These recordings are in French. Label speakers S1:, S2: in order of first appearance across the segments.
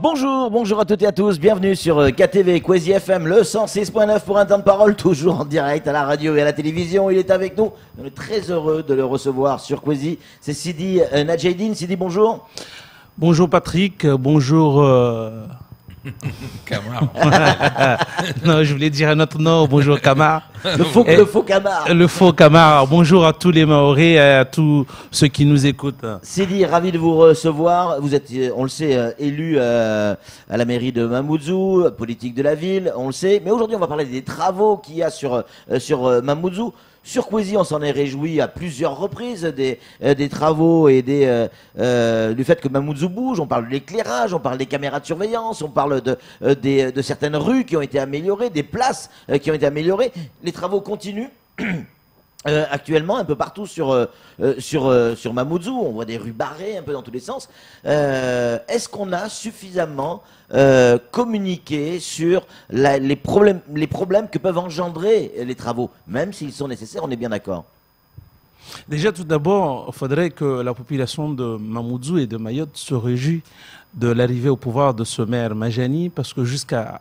S1: Bonjour, bonjour à toutes et à tous, bienvenue sur KTV, Kwezi FM, le 106.9 pour un temps de parole, toujours en direct à la radio et à la télévision. Il est avec nous, on est très heureux de le recevoir sur Kwezi. C'est Sidi Nadjeddine. Sidi, bonjour.
S2: Bonjour Patrick, bonjour...
S3: Camar.
S2: Non, je voulais dire un autre nom, bonjour Camar.
S1: Le faux Camar.
S2: Le faux Camar. Bonjour à tous les Mahorais et à tous ceux qui nous écoutent.
S1: Sidi, ravi de vous recevoir. Vous êtes, on le sait, élu à la mairie de Mamoudzou, politique de la ville, on le sait. Mais aujourd'hui, on va parler des travaux qu'il y a sur Mamoudzou. Sur Kwezi, on s'en est réjoui à plusieurs reprises des travaux et du fait que Mamoudzou bouge. On parle de l'éclairage, on parle des caméras de surveillance, on parle de certaines rues qui ont été améliorées, des places qui ont été améliorées. Les travaux continuent. Actuellement, un peu partout sur Mamoudzou, on voit des rues barrées un peu dans tous les sens. Est-ce qu'on a suffisamment communiqué sur les problèmes que peuvent engendrer les travaux, même s'ils sont nécessaires, on est bien d'accord?
S2: Déjà, tout d'abord, il faudrait que la population de Mamoudzou et de Mayotte se réjouisse de l'arrivée au pouvoir de ce maire Majani, parce que jusqu'à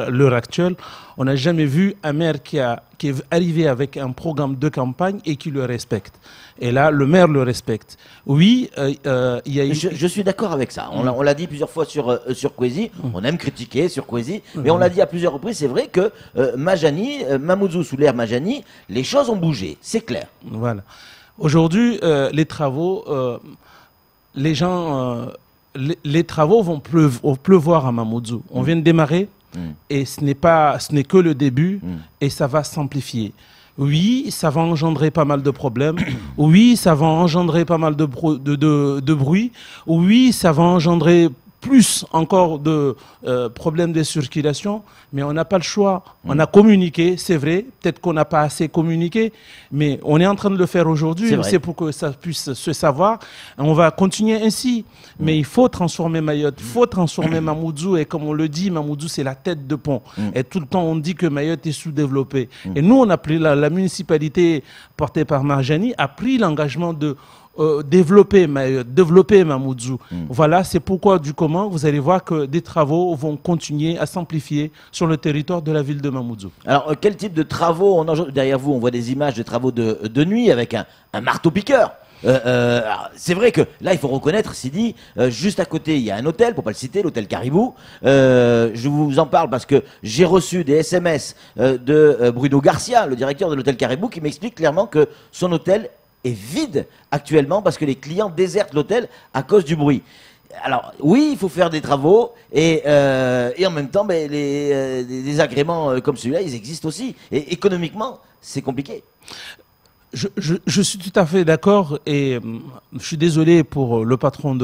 S2: l'heure actuelle, on n'a jamais vu un maire qui est arrivé avec un programme de campagne et qui le respecte. Et là, le maire le respecte. Oui, il y a eu...
S1: Je suis d'accord avec ça. On l'a dit plusieurs fois sur Kwezi. On aime critiquer sur Kwezi, mais on l'a dit à plusieurs reprises. C'est vrai que Mamoudzou sous l'ère Majani, les choses ont bougé. C'est clair.
S2: Voilà. Aujourd'hui, les travaux, les travaux vont pleuvoir à Mamoudzou. On vient de démarrer. Et ce n'est que le début et ça va s'amplifier. Oui, ça va engendrer pas mal de problèmes. Oui, ça va engendrer pas mal de bruit. Oui, ça va engendrer plus encore de problèmes de circulation, mais on n'a pas le choix. On a communiqué, c'est vrai, peut-être qu'on n'a pas assez communiqué, mais on est en train de le faire aujourd'hui, c'est pour que ça puisse se savoir. On va continuer ainsi, mais il faut transformer Mayotte, il faut transformer Mamoudzou, et comme on le dit, Mamoudzou c'est la tête de pont. Et tout le temps on dit que Mayotte est sous-développée. Et nous on a pris, la municipalité portée par Marjani a pris l'engagement de développer Mamoudzou. Voilà, c'est pourquoi du comment vous allez voir que des travaux vont continuer à s'amplifier sur le territoire de la ville de Mamoudzou.
S1: Alors, quel type de travaux derrière vous, on voit des images de travaux de nuit avec un marteau-piqueur. C'est vrai que là, il faut reconnaître, Sidi, juste à côté, il y a un hôtel, pour pas le citer, l'hôtel Caribou. Je vous en parle parce que j'ai reçu des SMS de Bruno Garcia, le directeur de l'hôtel Caribou, qui m'explique clairement que son hôtel est vide actuellement parce que les clients désertent l'hôtel à cause du bruit. Alors oui, il faut faire des travaux et en même temps, des agréments comme celui-là, ils existent aussi. Et économiquement, c'est compliqué.
S2: Je suis tout à fait d'accord et je suis désolé pour le patron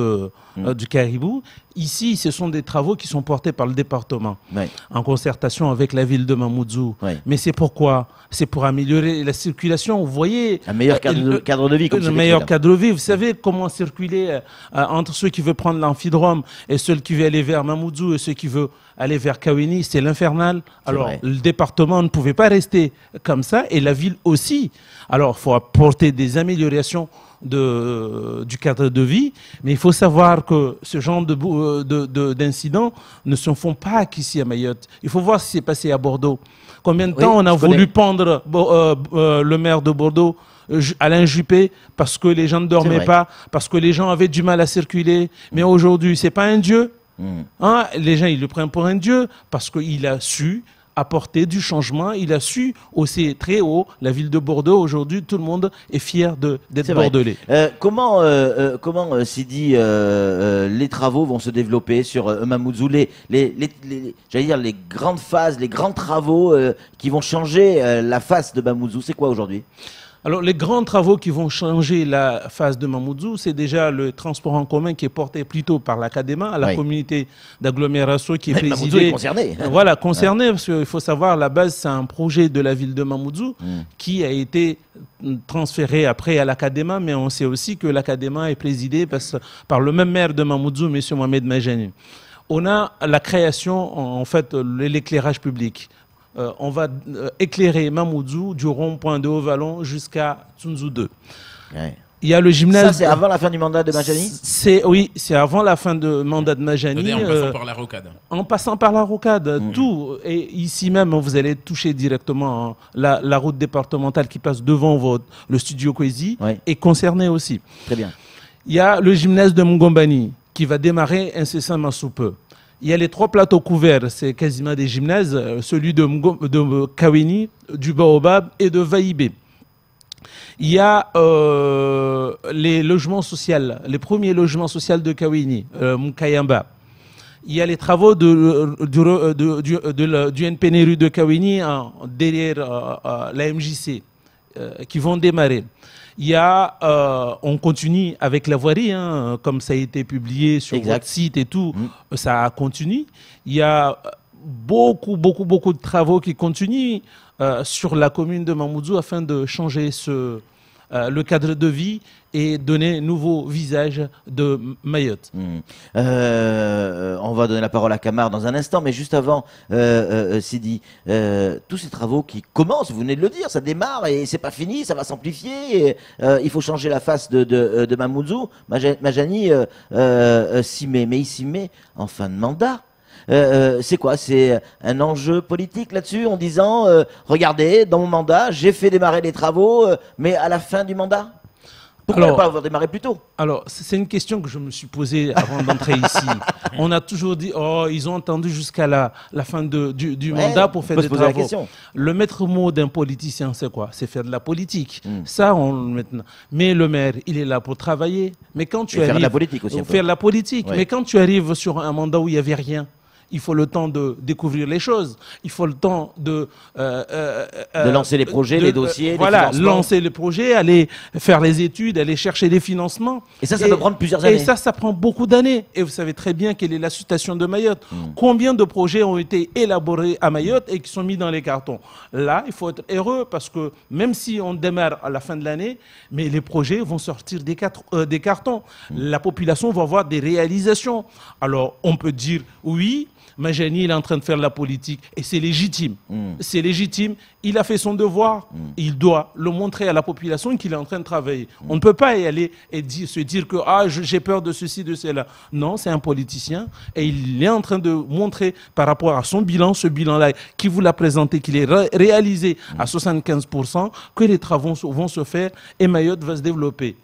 S2: du Caribou. Ici, ce sont des travaux qui sont portés par le département en concertation avec la ville de Mamoudzou. Mais c'est pourquoi? C'est pour améliorer la circulation. Vous voyez,
S1: un meilleur cadre de vie. Comme
S2: le meilleur cadre de vie. Vous savez comment circuler entre ceux qui veulent prendre l'amphidrome et ceux qui veulent aller vers Mamoudzou et ceux qui veulent aller vers Kaweni, c'est l'infernal. Alors, le département ne pouvait pas rester comme ça et la ville aussi. Alors, il faut apporter des améliorations du cadre de vie, mais il faut savoir que ce genre d'incidents ne se font pas qu'ici à Mayotte. Il faut voir ce qui s'est passé à Bordeaux. Combien de temps on a voulu pendre le maire de Bordeaux, Alain Juppé, parce que les gens ne dormaient pas, parce que les gens avaient du mal à circuler. Mais aujourd'hui, c'est pas un dieu. Hein, les gens, ils le prennent pour un dieu parce qu'il a su apporter du changement, il a su hausser très haut la ville de Bordeaux. Aujourd'hui, tout le monde est fier d'être bordelais.
S1: Comment Sidi, les travaux vont se développer sur Mamoudzou, j'allais dire les grandes phases, les grands travaux qui vont changer la face de Mamoudzou, c'est quoi aujourd'hui?
S2: Alors, les grands travaux qui vont changer la phase de Mamoudzou, c'est déjà le transport en commun qui est porté plutôt par la CADEMA, la communauté d'agglomération qui est présidée.
S1: Mamoudzou est concerné.
S2: Voilà, concerné, parce qu'il faut savoir, à la base, c'est un projet de la ville de Mamoudzou qui a été transféré après à la CADEMA, mais on sait aussi que la CADEMA est présidée par le même maire de Mamoudzou, M. Mohamed Majani. On a la création, en fait, l'éclairage public. On va éclairer Mamoudzou du rond-point de Haut-Vallon jusqu'à Tsunzu 2. Il y a le gymnase.
S1: Ça, c'est avant la fin du mandat de Majani?
S2: Oui, c'est avant la fin de mandat de Majani.
S3: En passant par la rocade.
S2: En passant par la rocade, tout. Et ici même, vous allez toucher directement la route départementale qui passe devant le studio Kwezi est concernée aussi.
S1: Très bien.
S2: Il y a le gymnase de Mgombani qui va démarrer incessamment sous peu. Il y a les 3 plateaux couverts, c'est quasiment des gymnases, celui de Kaweni, du Baobab et de Vaïbé. Il y a les logements sociaux, les premiers logements sociaux de Kaweni, Mukayamba. Il y a les travaux du NPNRU de Kaweni derrière la MJC qui vont démarrer. Il y a, on continue avec la voirie, hein, comme ça a été publié sur votre site et tout, ça continue. Il y a beaucoup de travaux qui continuent sur la commune de Mamoudzou afin de changer le cadre de vie et donner un nouveau visage de Mayotte.
S1: On va donner la parole à Kamar dans un instant, mais juste avant, Sidi, tous ces travaux qui commencent, vous venez de le dire, ça démarre et c'est pas fini, ça va s'amplifier. Il faut changer la face de Mamoudzou. Majani s'y met, mais il s'y met en fin de mandat. C'est quoi? C'est un enjeu politique là-dessus en disant regardez, dans mon mandat, j'ai fait démarrer les travaux, mais à la fin du mandat? Pourquoi ne pas avoir démarré plus tôt?
S2: Alors, c'est une question que je me suis posée avant d'entrer ici. On a toujours dit, oh, ils ont attendu jusqu'à la fin du mandat pour faire des travaux. Le maître mot d'un politicien, c'est quoi? C'est faire de la politique. Ça, maintenant. Mais le maire, il est là pour travailler. Mais quand tu arrives,
S1: faire de la politique aussi.
S2: Faire de la politique. Mais quand tu arrives sur un mandat où il n'y avait rien, il faut le temps de découvrir les choses. Il faut le temps de
S1: lancer les projets, les dossiers,
S2: voilà, lancer les projets, aller faire les études, aller chercher des financements.
S1: Et ça peut prendre plusieurs années.
S2: Et ça prend beaucoup d'années. Et vous savez très bien quelle est la situation de Mayotte. Combien de projets ont été élaborés à Mayotte et qui sont mis dans les cartons? Là, il faut être heureux parce que même si on démarre à la fin de l'année, mais les projets vont sortir des cartons. La population va avoir des réalisations. Alors, on peut dire oui, Majani, il est en train de faire la politique et c'est légitime. C'est légitime. Il a fait son devoir. Il doit le montrer à la population qu'il est en train de travailler. On ne peut pas y aller et se dire que j'ai peur de ceci, de cela. Non, c'est un politicien et il est en train de montrer par rapport à son bilan, ce bilan-là qui vous l'a présenté, qu'il est réalisé à 75%, que les travaux vont se faire et Mayotte va se développer.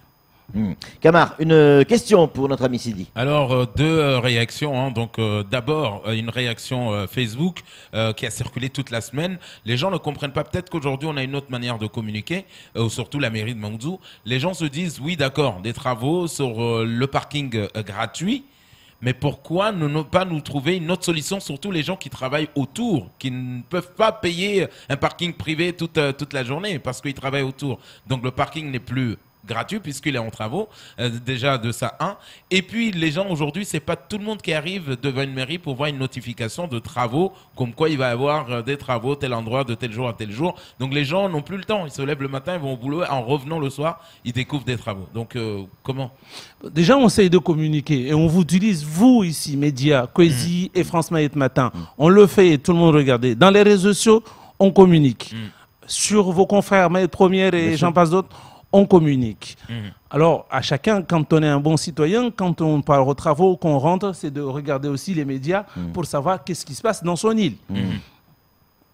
S1: Kamar, une question pour notre ami Sidi.
S3: Alors, 2 réactions. Hein. Donc, d'abord, une réaction Facebook qui a circulé toute la semaine. Les gens ne comprennent pas. Peut-être qu'aujourd'hui, on a une autre manière de communiquer, surtout la mairie de Mamoudzou. Les gens se disent, oui, d'accord, des travaux sur le parking gratuit. Mais pourquoi ne pas nous trouver une autre solution, surtout les gens qui travaillent autour, qui ne peuvent pas payer un parking privé toute la journée parce qu'ils travaillent autour. Donc, le parking n'est plus gratuit puisqu'il est en travaux, déjà de ça et puis les gens aujourd'hui, c'est pas tout le monde qui arrive devant une mairie pour voir une notification de travaux comme quoi il va y avoir des travaux tel endroit de tel jour à tel jour. Donc les gens n'ont plus le temps, ils se lèvent le matin, ils vont au boulot, en revenant le soir ils découvrent des travaux. Donc comment?
S2: Déjà on essaye de communiquer et on vous utilise, vous ici, médias, Kwezi et France Mayotte Matin, on le fait et tout le monde regarde. Dans les réseaux sociaux on communique sur vos confrères Mayotte Première et j'en passe d'autres, on communique. Alors, à chacun, quand on est un bon citoyen, quand on parle aux travaux, qu'on rentre, c'est de regarder aussi les médias pour savoir qu'est-ce qui se passe dans son île.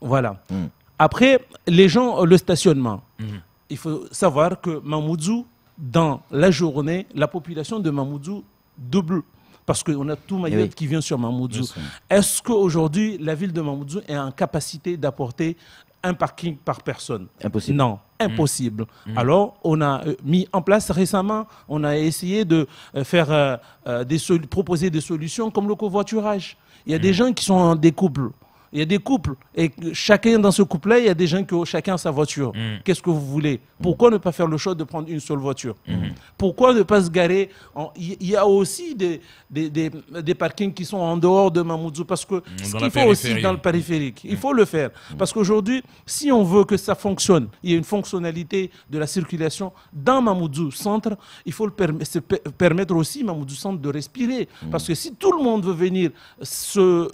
S2: Voilà. Après, les gens, le stationnement. Il faut savoir que Mamoudzou, dans la journée, la population de Mamoudzou double. Parce qu'on a tout Mayotte qui vient sur Mamoudzou. Est-ce qu'aujourd'hui, la ville de Mamoudzou est en capacité d'apporter un parking par personne?
S1: Impossible.
S2: Non, impossible. Alors, on a mis en place récemment, on a essayé de proposer des solutions comme le covoiturage. Il y a des gens qui sont en des couples. Il y a des couples et chacun dans ce couple-là, il y a des gens qui ont chacun sa voiture. Qu'est-ce que vous voulez? Pourquoi ne pas faire le choix de prendre une seule voiture? Pourquoi ne pas se garer? Il y a aussi des parkings qui sont en dehors de Mamoudzou parce que ce qu'il faut aussi dans le périphérique, il faut le faire. Parce qu'aujourd'hui, si on veut que ça fonctionne, il y a une fonctionnalité de la circulation dans Mamoudzou Centre, il faut permettre aussi Mamoudzou Centre de respirer. Parce que si tout le monde veut venir stationner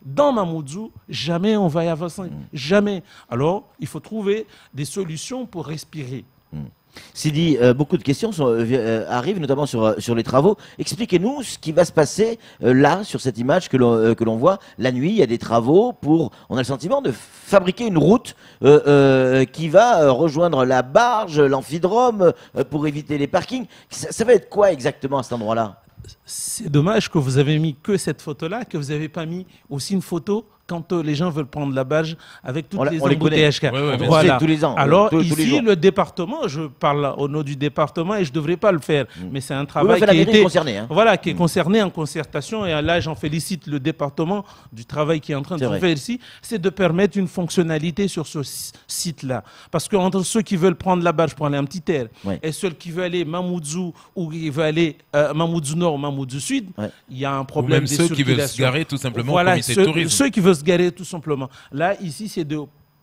S2: dans Mamoudzou, jamais on va y avancer. Jamais. Alors, il faut trouver des solutions pour respirer.
S1: Sidi, beaucoup de questions arrivent, notamment sur les travaux. Expliquez-nous ce qui va se passer là, sur cette image que l'on voit. La nuit, il y a des travaux on a le sentiment de fabriquer une route qui va rejoindre la barge, l'amphidrome, pour éviter les parkings. Ça va être quoi exactement à cet endroit-là?
S2: C'est dommage que vous avez mis que cette photo-là, que vous n'avez pas mis aussi une photo quand les gens veulent prendre la barge avec toutes les embouteillages.
S1: Voilà. Tous les ans.
S2: Alors
S1: tous
S2: ici,
S1: les jours.
S2: le département, je parle au nom du département et je ne devrais pas le faire, mais c'est un travail
S1: qui est concerné. Hein.
S2: Voilà, qui est concerné en concertation. Et là, j'en félicite le département du travail qui est en train de se faire ici. C'est de permettre une fonctionnalité sur ce site-là. Parce qu'entre ceux qui veulent prendre la barge pour aller en petit air et ceux qui veulent aller Mamoudzou ou qui veulent aller Mamoudzou Nord ou Mamoudzou Sud, il y a un problème de circulation.
S3: Ceux qui veulent se garer tout simplement
S2: voilà,
S3: au comité de tourisme.
S2: Ceux qui veulent se garer tout simplement. Là, ici, c'est de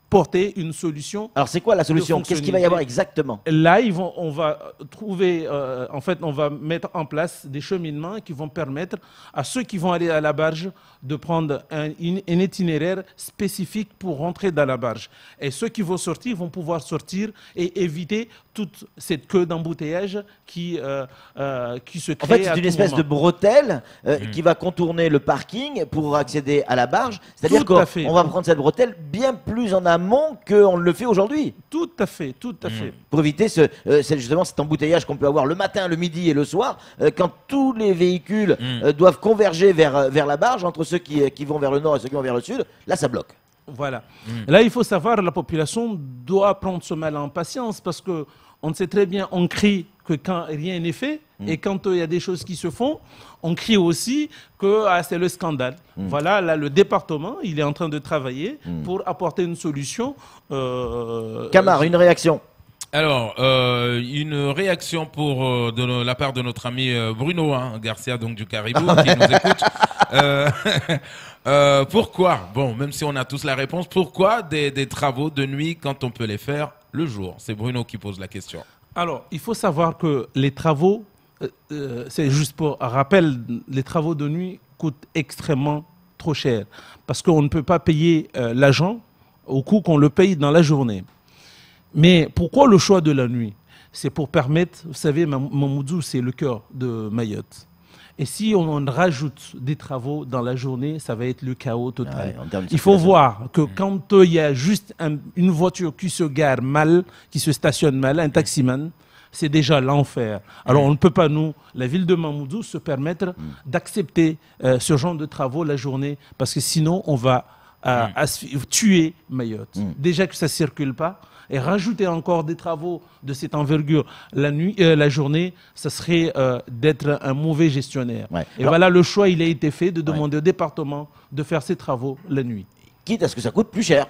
S2: porter une solution.
S1: Alors, c'est quoi la solution? Qu'est-ce qu'il va y avoir exactement?
S2: Là, on va trouver, en fait, on va mettre en place des cheminements qui vont permettre à ceux qui vont aller à la barge de prendre un itinéraire spécifique pour rentrer dans la barge. Et ceux qui vont sortir vont pouvoir sortir et éviter toute cette queue d'embouteillage qui se crée.
S1: En fait, c'est une espèce de bretelle qui va contourner le parking pour accéder à la barge. C'est-à-dire qu'on va prendre cette bretelle bien plus en amont qu'on le fait aujourd'hui.
S2: Tout à fait, tout à fait.
S1: Pour éviter justement cet embouteillage qu'on peut avoir le matin, le midi et le soir, quand tous les véhicules doivent converger vers la barge, entre ceux qui vont vers le nord et ceux qui vont vers le sud, là ça bloque.
S2: Voilà. Là, il faut savoir, la population doit prendre ce mal en patience parce que on sait très bien, on crie que quand rien n'est fait, et quand il y a des choses qui se font, on crie aussi que c'est le scandale. Voilà, là, le département, il est en train de travailler pour apporter une solution.
S1: Camar, une réaction?
S3: Alors, une réaction de la part de notre ami Bruno Garcia, donc du Caribou, qui nous écoute. Pourquoi, bon, même si on a tous la réponse, pourquoi des travaux de nuit quand on peut les faire le jour? C'est Bruno qui pose la question.
S2: Alors, il faut savoir que les travaux, c'est juste pour rappel, les travaux de nuit coûtent extrêmement trop cher parce qu'on ne peut pas payer l'agent au coût qu'on le paye dans la journée. Mais pourquoi le choix de la nuit? C'est pour permettre, vous savez, Mamoudzou, c'est le cœur de Mayotte. Et si on rajoute des travaux dans la journée, ça va être le chaos total. Il faut voir que quand il y a juste une voiture qui se gare mal, qui se stationne mal, un taximan, c'est déjà l'enfer. Alors on ne peut pas, nous, la ville de Mamoudzou, se permettre d'accepter ce genre de travaux la journée, parce que sinon on va tuer Mayotte. Déjà que ça ne circule pas, et rajouter encore des travaux de cette envergure la journée, ça serait d'être un mauvais gestionnaire. Et alors, voilà, le choix, il a été fait de demander au département de faire ces travaux la nuit.
S1: Quitte à ce que ça coûte plus cher.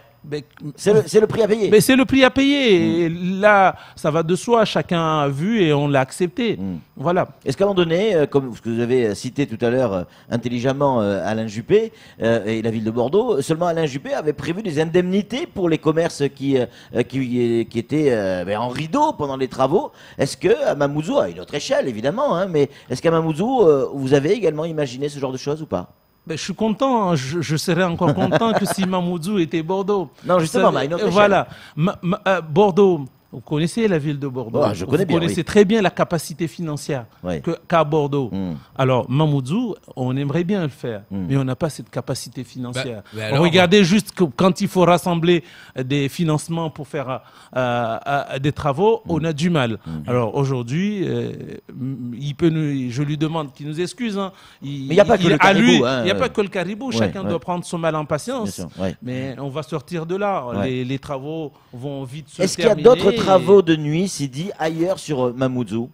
S1: C'est le prix à payer.
S2: Mais c'est le prix à payer. Et là, ça va de soi. Chacun a vu et on l'a accepté. Voilà.
S1: Est-ce qu'à un moment donné, comme ce que vous avez cité tout à l'heure intelligemment Alain Juppé et la ville de Bordeaux, seulement Alain Juppé avait prévu des indemnités pour les commerces qui étaient en rideau pendant les travaux. Est-ce qu'à Mamoudzou, à une autre échelle évidemment, mais est-ce qu'à Mamoudzou, vous avez également imaginé ce genre de choses ou pas?
S2: Je suis content, je serais encore content que si Mamoudzou était Bordeaux.
S1: Non, justement, à une autre échelle.
S2: Voilà, Bordeaux, vous connaissez la ville de Bordeaux.
S1: Je connais bien,
S2: vous connaissez très bien la capacité financière qu'a Bordeaux. Alors, Mamoudzou, on aimerait bien le faire, mais on n'a pas cette capacité financière. Regardez juste que quand il faut rassembler des financements pour faire des travaux, on a du mal. Alors aujourd'hui, je lui demande qu'il nous excuse.
S1: Mais il n'y a pas que le caribou.
S2: Il n'y a pas que le caribou. Chacun doit prendre son mal en patience. Mais on va sortir de là. Les travaux vont vite se terminer.
S1: Est-ce qu'il y a d'autres travaux de nuit, Sidi, ailleurs sur Mamoudzou?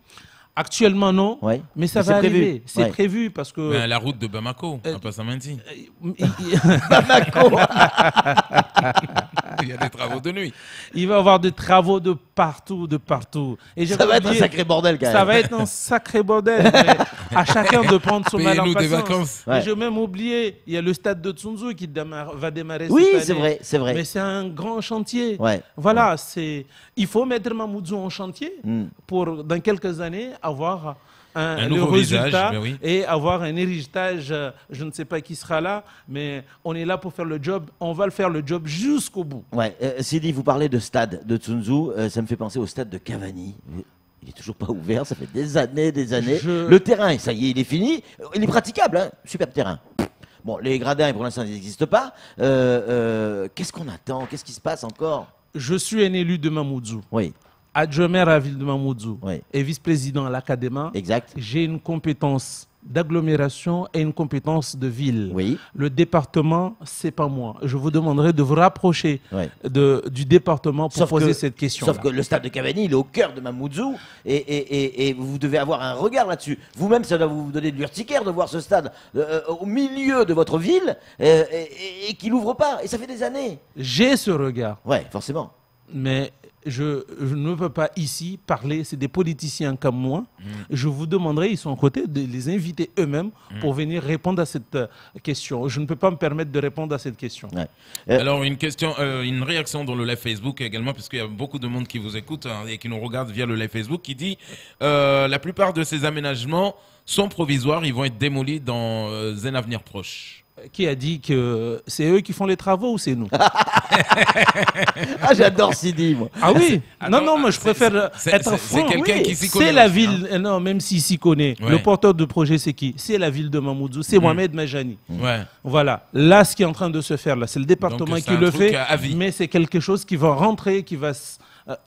S2: Actuellement, non, mais ça va arriver. C'est prévu parce que...
S3: Mais la route de Bamako, à Passamenti.
S1: Bamako.
S3: Il y a des travaux de nuit.
S2: Il va y avoir des travaux de partout, de partout. Et
S1: ça va être un sacré bordel, quand même.
S2: Ça va être un sacré bordel. À chacun de prendre son mal en patience.
S3: Des vacances.
S2: J'ai même oublié, il y a le stade de Tsunzu qui va démarrer cette année.
S1: Oui, c'est vrai.
S2: Mais c'est un grand chantier. Voilà, il faut mettre Mamoudzou en chantier pour, dans quelques années, avoir
S3: Un
S2: le
S3: nouveau
S2: résultat
S3: visage, mais oui.
S2: et avoir un héritage. Je ne sais pas qui sera là, mais on est là pour faire le job. On va le faire le job jusqu'au bout.
S1: Ouais, Sidi, vous parlez de stade de Tsunzu, ça me fait penser au stade de Cavani. Il est toujours pas ouvert, ça fait des années, des années. Le terrain, ça y est, il est fini. Il est praticable, hein. Superbe terrain. Bon, les gradins, pour l'instant, ils n'existent pas. Qu'est-ce qu'on attend? Qu'est-ce qui se passe encore?
S2: Je suis un élu de Mamoudzou.
S1: Oui,
S2: Adjoint maire à la ville de Mamoudzou
S1: oui,
S2: et vice-président à l'Académa.
S1: exact.
S2: J'ai une compétence d'agglomération et une compétence de ville.
S1: Oui,
S2: Le département, c'est pas moi. Je vous demanderai de vous rapprocher
S1: oui.
S2: du département pour
S1: Sauf
S2: poser
S1: que-
S2: cette question.
S1: Sauf que le stade de Cavani, il est au cœur de Mamoudzou et vous devez avoir un regard là-dessus. Vous-même, ça doit vous donner de l'urticaire de voir ce stade au milieu de votre ville et qu'il n'ouvre pas. Et ça fait des années.
S2: J'ai ce regard,
S1: Ouais, forcément.
S2: mais je ne peux pas ici parler, c'est des politiciens comme moi. Je vous demanderai, ils sont à côté, de les inviter eux-mêmes pour venir répondre à cette question. Je ne peux pas me permettre de répondre à cette question.
S1: Ouais.
S3: Alors une question, une réaction dans le live Facebook également, puisqu'il y a beaucoup de monde qui vous écoute hein, et qui nous regarde via le live Facebook, qui dit la plupart de ces aménagements sont provisoires, ils vont être démolis dans un avenir proche.
S2: Qui a dit que c'est eux qui font les travaux ou c'est nous?
S1: Ah, j'adore Sidi, moi.
S2: Ah oui.
S3: Attends,
S2: Non, moi je préfère être franc.
S3: C'est quelqu'un
S1: oui.
S3: qui s'y connaît.
S2: C'est la
S3: aussi, hein.
S2: ville, non, même s'il s'y connaît.
S3: Ouais.
S2: Le porteur de projet, c'est qui? C'est la ville de Mamoudzou, c'est Mohamed Majani.
S3: Ouais.
S2: Voilà. Là, ce qui est en train de se faire, là, c'est le département
S3: Donc, c'est
S2: qui
S3: un
S2: le
S3: truc
S2: fait,
S3: à vie.
S2: mais c'est quelque chose qui va rentrer, qui va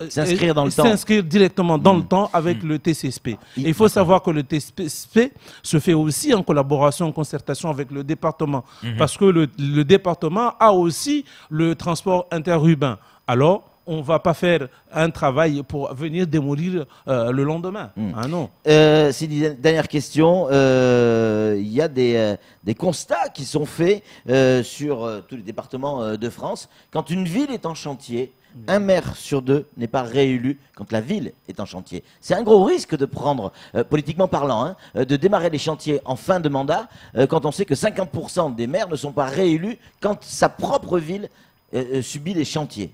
S1: S'inscrire dans le temps.
S2: s'inscrire directement dans le temps avec le TCSP. Et il faut savoir que le TCSP se fait aussi en collaboration, en concertation avec le département. Parce que le département a aussi le transport interurbain. Alors, on ne va pas faire un travail pour venir démolir le lendemain. Ah non.
S1: Sidi, dernière question. Il y a des constats qui sont faits sur tous les départements de France. Quand une ville est en chantier, un maire sur deux n'est pas réélu quand la ville est en chantier. C'est un gros risque de prendre, politiquement parlant, hein, de démarrer les chantiers en fin de mandat quand on sait que 50% des maires ne sont pas réélus quand sa propre ville subit les chantiers.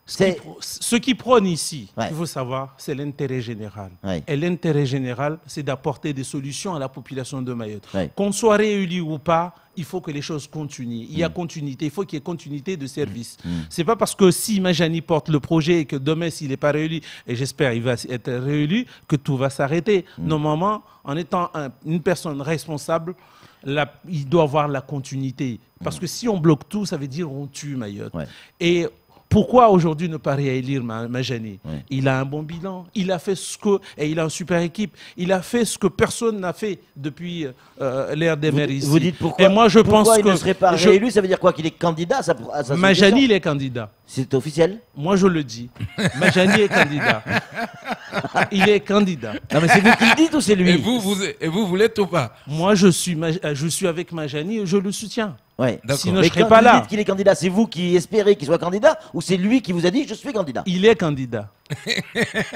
S2: Ce qui prône ici,
S1: Ouais.
S2: il faut savoir, c'est l'intérêt général.
S1: Ouais.
S2: Et l'intérêt général, c'est d'apporter des solutions à la population de Mayotte.
S1: Ouais.
S2: Qu'on soit réélu ou pas, il faut que les choses continuent. Il y a continuité, il faut qu'il y ait continuité de service. C'est pas parce que si Majani porte le projet et que demain, s'il n'est pas réélu, et j'espère qu'il va être réélu, que tout va s'arrêter. Normalement, en étant une personne responsable, il doit avoir la continuité. Parce que si on bloque tout, ça veut dire on tue Mayotte.
S1: Ouais.
S2: Et pourquoi aujourd'hui ne pas réélire Majani?
S1: Ouais.
S2: Il a un bon bilan, il a fait et il a une super équipe. Il a fait ce que personne n'a fait depuis l'ère des maires ici.
S1: Vous dites pourquoi,
S2: Et moi, je pense
S1: il
S2: que
S1: ne serait pas réélu, ça veut dire quoi? Qu'il est candidat à sa
S2: Majani,
S1: succession
S2: il est candidat.
S1: C'est officiel?
S2: Moi, je le dis. Majani est candidat. Il est candidat.
S1: Non, mais c'est vous qui le dites ou c'est lui?
S3: Et vous l'êtes ou pas?
S2: Moi, je suis avec Majani et je le soutiens.
S1: Ouais.
S3: D'accord.
S2: Sinon,
S1: Mais
S2: je serais
S1: quand
S2: pas
S1: vous
S2: là.
S1: dites qu'il est candidat, c'est vous qui espérez qu'il soit candidat ou c'est lui qui vous a dit je suis candidat?
S2: Il est candidat.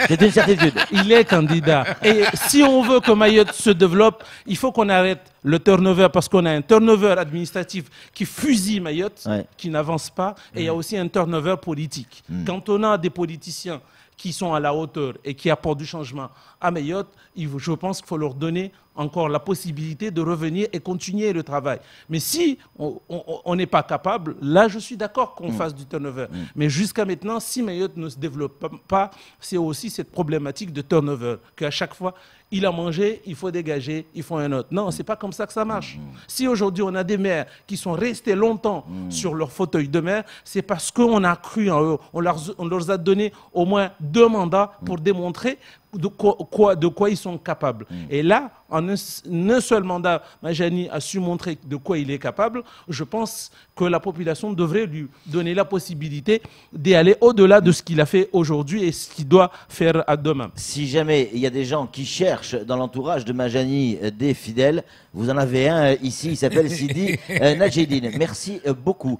S1: C'est une certitude.
S2: Il est candidat. Et si on veut que Mayotte se développe, il faut qu'on arrête le turnover parce qu'on a un turnover administratif qui fusille Mayotte,
S1: Ouais.
S2: qui n'avance pas, et il y a aussi un turnover politique. Quand on a des politiciens qui sont à la hauteur et qui apportent du changement à Mayotte, je pense qu'il faut leur donner encore la possibilité de revenir et continuer le travail. Mais si on n'est pas capable, là je suis d'accord qu'on fasse du turnover. Mais jusqu'à maintenant, si Mayotte ne se développe pas, c'est aussi cette problématique de turnover, qu'à chaque fois, il a mangé, il faut dégager, il faut un autre. Non, c'est pas comme ça que ça marche. Si aujourd'hui on a des maires qui sont restés longtemps sur leur fauteuil de maire, c'est parce qu'on a cru en eux. On leur a donné au moins 2 mandats pour démontrer de quoi ils sont capables. Et là, en un seul mandat, Majani a su montrer de quoi il est capable. Je pense que la population devrait lui donner la possibilité d'aller au-delà de ce qu'il a fait aujourd'hui et ce qu'il doit faire à demain.
S1: Si jamais il y a des gens qui cherchent dans l'entourage de Majani des fidèles, vous en avez un ici, il s'appelle Sidi Nadjeddine. Merci beaucoup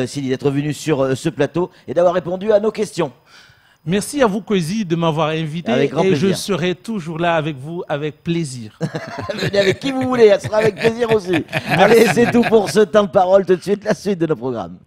S1: Sidi d'être venu sur ce plateau et d'avoir répondu à nos questions.
S2: Merci à vous, Kwesi, de m'avoir invité.
S1: Avec grand
S2: et
S1: plaisir.
S2: je serai toujours là avec vous, avec plaisir.
S1: Venez avec qui vous voulez, elle sera avec plaisir aussi. Allez, c'est tout pour ce temps de parole. Tout de suite, la suite de nos programmes.